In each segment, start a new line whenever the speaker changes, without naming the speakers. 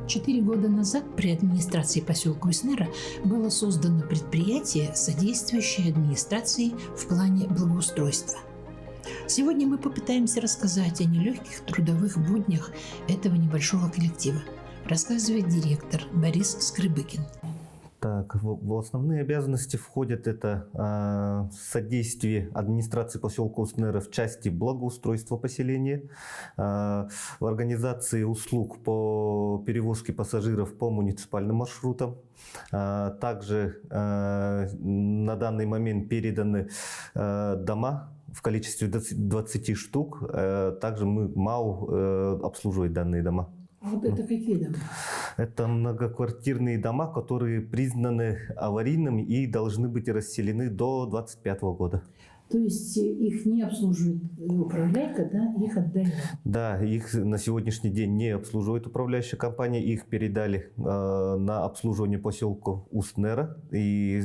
4 года назад при администрации поселка Уснера было создано предприятие, содействующее администрации в плане благоустройства. Сегодня мы попытаемся рассказать о нелегких трудовых буднях этого небольшого коллектива, рассказывает директор Борис Скрыбыкин.
Так, в основные обязанности входят это содействие администрации поселка Уснера в части благоустройства поселения, в организации услуг по перевозке пассажиров по муниципальным маршрутам. Также на данный момент переданы дома в количестве 20 штук. Также МАУ обслуживает данные дома.
А вот это какие дома?
Это многоквартирные дома, которые признаны аварийными и должны быть расселены до 2025 года.
То есть их не обслуживает управляйка, да? Их отдали?
Да, их на сегодняшний день не обслуживает управляющая компания. Их передали на обслуживание поселку Уснера. И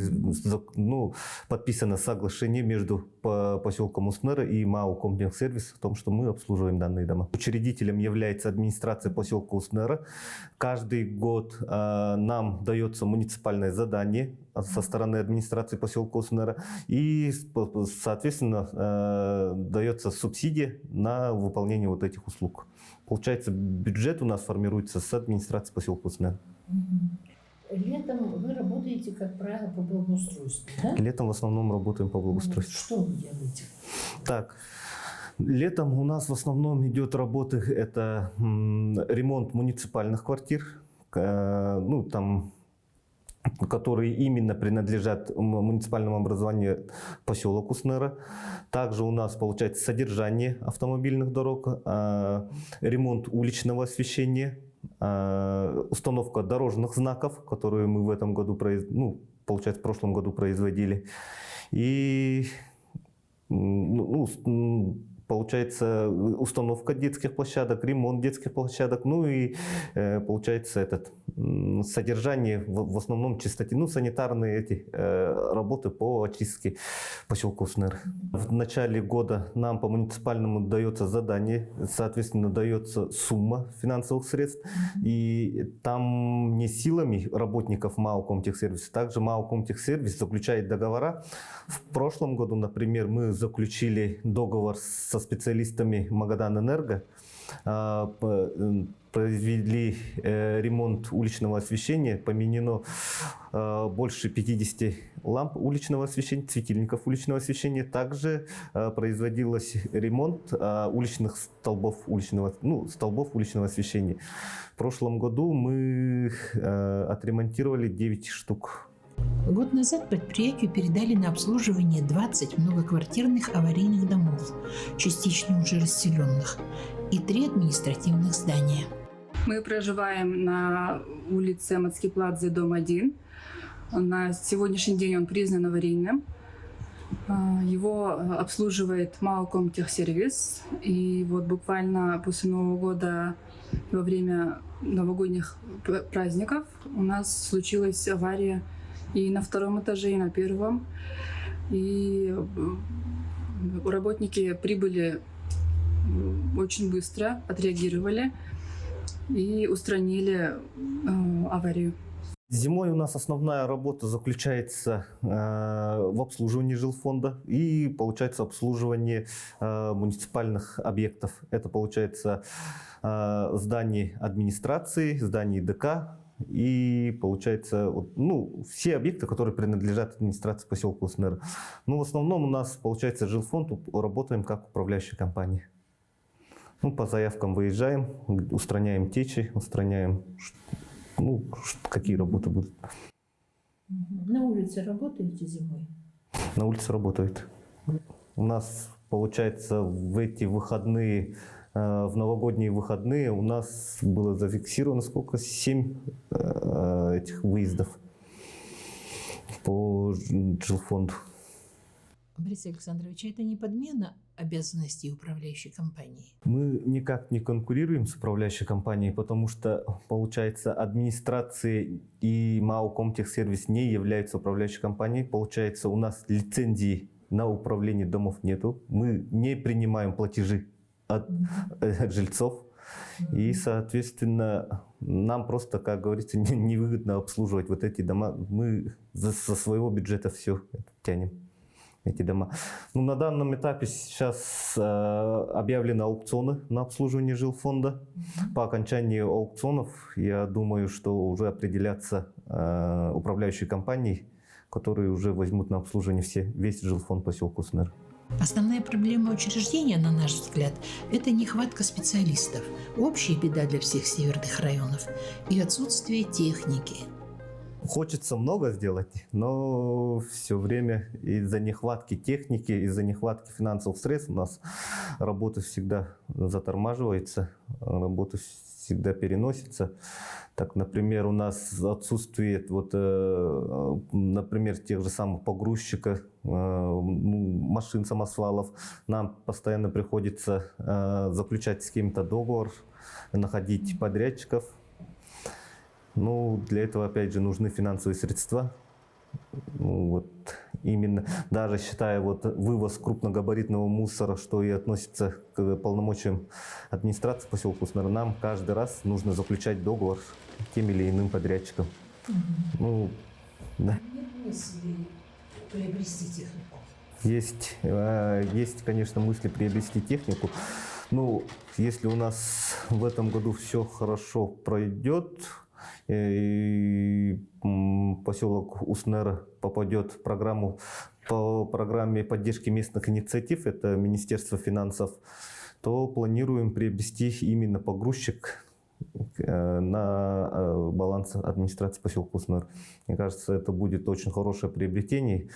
подписано соглашение между поселком Уснера и МАУ «Комплексервис» о том, что мы обслуживаем данные дома. Учредителем является администрация поселка Уснера. Каждый год нам дается муниципальное задание со стороны администрации поселка Уснера. И, соответственно, дается субсидия на выполнение вот этих услуг. Получается, бюджет у нас формируется с администрации поселка Уснера.
Летом вы работаете, как правило, по благоустройству, да?
Летом в основном работаем по благоустройству.
Что вы делаете?
Так, летом у нас в основном идет работа, это ремонт муниципальных квартир, которые именно принадлежат муниципальному образованию поселок Уснера. Также у нас получается содержание автомобильных дорог, ремонт уличного освещения, установка дорожных знаков, которые мы в этом году, в прошлом году производили. И получается установка детских площадок, ремонт детских площадок, получается содержание в основном чистоте, санитарные работы по очистке поселка Уснер. В начале года нам по муниципальному дается задание, соответственно, дается сумма финансовых средств, и там не силами работников МАУ «Комтехсервис», также МАУ «Комтехсервис» заключает договора. В прошлом году, например, мы заключили договор со специалистами Магаданэнерго, произвели ремонт уличного освещения, поменено больше 50 ламп уличного освещения, светильников уличного освещения. Также производился ремонт уличных столбов уличного освещения. В прошлом году мы отремонтировали 9 штук.
Год назад предприятию передали на обслуживание 20 многоквартирных аварийных домов, частично уже расселенных, и 3 административных здания.
Мы проживаем на улице Мацкипладзе, дом 1. На сегодняшний день он признан аварийным. Его обслуживает МАУ «Комтехсервис». И вот буквально после Нового года, во время новогодних праздников, у нас случилась авария и на 2-м этаже, и на 1-м. И работники прибыли очень быстро, отреагировали и устранили аварию.
Зимой у нас основная работа заключается в обслуживании жилфонда и, получается, обслуживание муниципальных объектов. Это, получается, здание администрации, здание ДК и, получается, все объекты, которые принадлежат администрации поселка Уснера. В основном у нас, получается, жилфонд, работаем как управляющая компания. По заявкам выезжаем, устраняем течи, устраняем, какие работы будут.
На улице работаете зимой?
На улице работает. У нас, получается, в эти выходные, в новогодние выходные у нас было зафиксировано 7 этих выездов по жилфонду.
Борис Александрович, это не подмена обязанностей управляющей компании?
Мы никак не конкурируем с управляющей компанией, потому что, получается, администрация и МАУ «Комтехсервис» не являются управляющей компанией. Получается, у нас лицензии на управление домов нету. Мы не принимаем платежи от жильцов. И, соответственно, нам просто, как говорится, невыгодно обслуживать вот эти дома. Мы со своего бюджета все тянем, эти дома. Ну, на данном этапе сейчас объявлены аукционы на обслуживание жилфонда. По окончании аукционов, я думаю, что уже определятся управляющие компании, которые уже возьмут на обслуживание весь жилфонд поселка Уснер.
Основная проблема учреждения, на наш взгляд, это нехватка специалистов, общая беда для всех северных районов и отсутствие техники.
Хочется много сделать, но все время из-за нехватки техники, из-за нехватки финансовых средств у нас работа всегда затормаживается, работа всегда переносится. Так, например, у нас отсутствует, например, тех же самых погрузчиков, машин самосвалов. Нам постоянно приходится заключать с кем-то договор, находить подрядчиков. Ну, для этого, опять же, нужны финансовые средства. Именно, даже считая вывоз крупногабаритного мусора, что и относится к полномочиям администрации поселка Уснер, нам каждый раз нужно заключать договор с тем или иным подрядчиком. Ну, да.
Нет мысли приобрести технику?
Есть, конечно, мысли приобрести технику. Ну, если у нас в этом году все хорошо пройдет, и поселок Уснер попадет в программу по программе поддержки местных инициатив, это Министерство финансов, то планируем приобрести именно погрузчик на баланс администрации поселка Уснер. Мне кажется, это будет очень хорошее приобретение.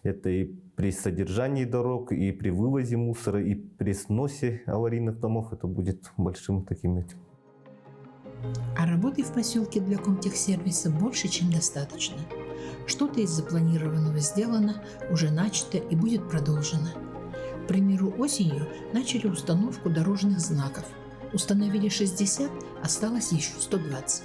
Это и при содержании дорог, и при вывозе мусора, и при сносе аварийных домов. Это будет большим таким этим.
А работы в поселке для комтехсервиса больше, чем достаточно. Что-то из запланированного сделано, уже начато и будет продолжено. К примеру, осенью начали установку дорожных знаков. Установили 60, осталось еще 120.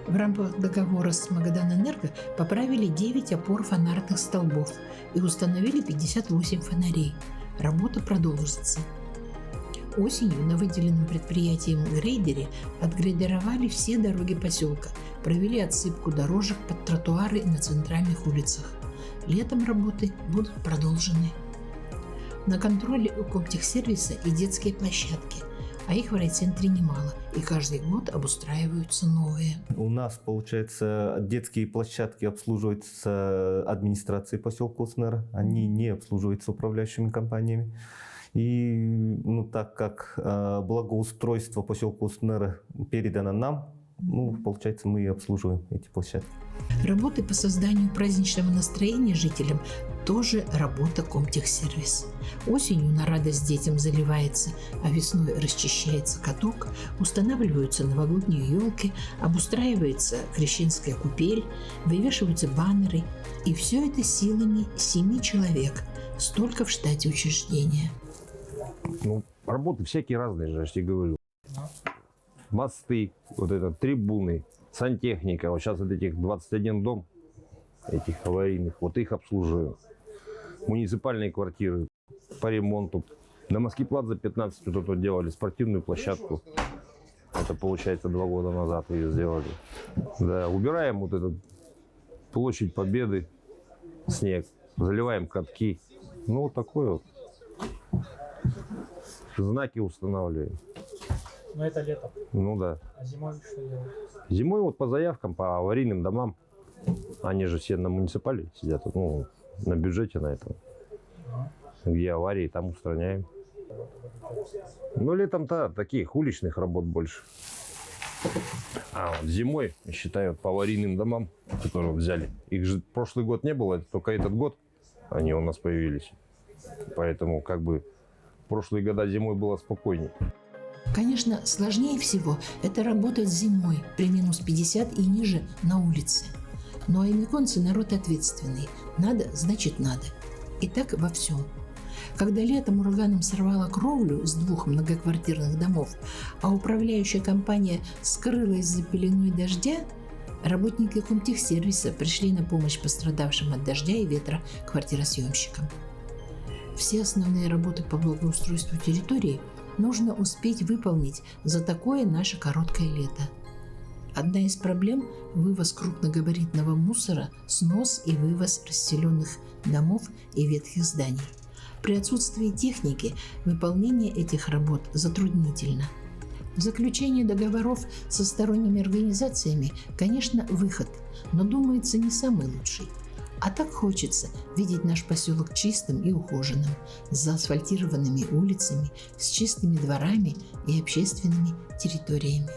В рамках договора с Магаданэнерго поправили 9 опор фонарных столбов и установили 58 фонарей. Работа продолжится. Осенью на выделенном предприятием грейдере отгрейдеровали все дороги поселка, провели отсыпку дорожек под тротуары на центральных улицах. Летом работы будут продолжены. На контроле у комтехсервиса и детские площадки, а их в райцентре немало, и каждый год обустраиваются новые.
У нас, получается, детские площадки обслуживаются администрацией поселка Уснер, они не обслуживаются управляющими компаниями. И так как благоустройство поселка Уснера передано нам, получается, мы и обслуживаем эти площадки.
Работы по созданию праздничного настроения жителям тоже работа комтехсервис. Осенью на радость детям заливается, а весной расчищается каток, устанавливаются новогодние елки, обустраивается крещенская купель, вывешиваются баннеры. И все это силами 7 человек. Столько в штате учреждения.
Работы всякие разные же, я тебе говорю. Мосты, трибуны, сантехника. Вот сейчас этих 21 дом, этих аварийных, их обслуживаю. Муниципальные квартиры по ремонту. На Москве-Плазе 15 делали спортивную площадку. Это, получается, 2 года назад ее сделали. Да, убираем площадь Победы, снег, заливаем катки. Такое вот. Знаки устанавливаем.
Но это летом.
Да.
А зимой что делать?
Зимой по заявкам, по аварийным домам. Они же все на муниципале сидят, на бюджете на этом. Где аварии, там устраняем. Летом-то таких уличных работ больше. А зимой, считаю, по аварийным домам, которые взяли. Их же прошлый год не было, только этот год они у нас появились. Поэтому прошлые года зимой было спокойнее.
Конечно, сложнее всего это работать зимой при минус 50 и ниже на улице. Но аймиконцы народ ответственный. Надо, значит надо. И так во всем. Когда летом ураганом сорвало кровлю с 2 многоквартирных домов, а управляющая компания скрылась за пеленой дождя, работники комтехсервиса пришли на помощь пострадавшим от дождя и ветра квартиросъемщикам. Все основные работы по благоустройству территории нужно успеть выполнить за такое наше короткое лето. Одна из проблем – вывоз крупногабаритного мусора, снос и вывоз расселенных домов и ветхих зданий. При отсутствии техники выполнение этих работ затруднительно. Заключение договоров со сторонними организациями, конечно, выход, но, думается, не самый лучший. А так хочется видеть наш поселок чистым и ухоженным, с заасфальтированными улицами, с чистыми дворами и общественными территориями.